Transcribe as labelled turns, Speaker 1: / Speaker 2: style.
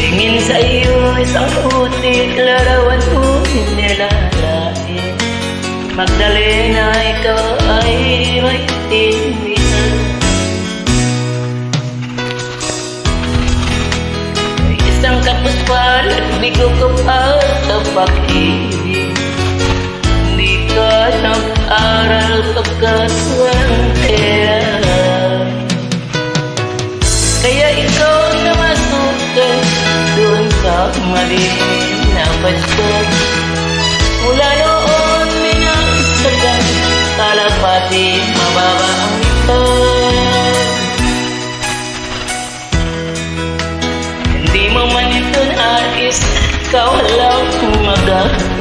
Speaker 1: Tingin sa iyo isang putik, larawan ko nilalain. Magdalena, ikaw ay may tinwihan. Isang kapos palad, bigo ko pa sa pag-ibig. Hindi ka nag-aral pagkaswantera, kaya ikaw na masukan doon sa maliit na basket. Mula noon minagsagan, kalapati mababa ang likod. Hindi mo man ito nais, ikaw lang magagawa.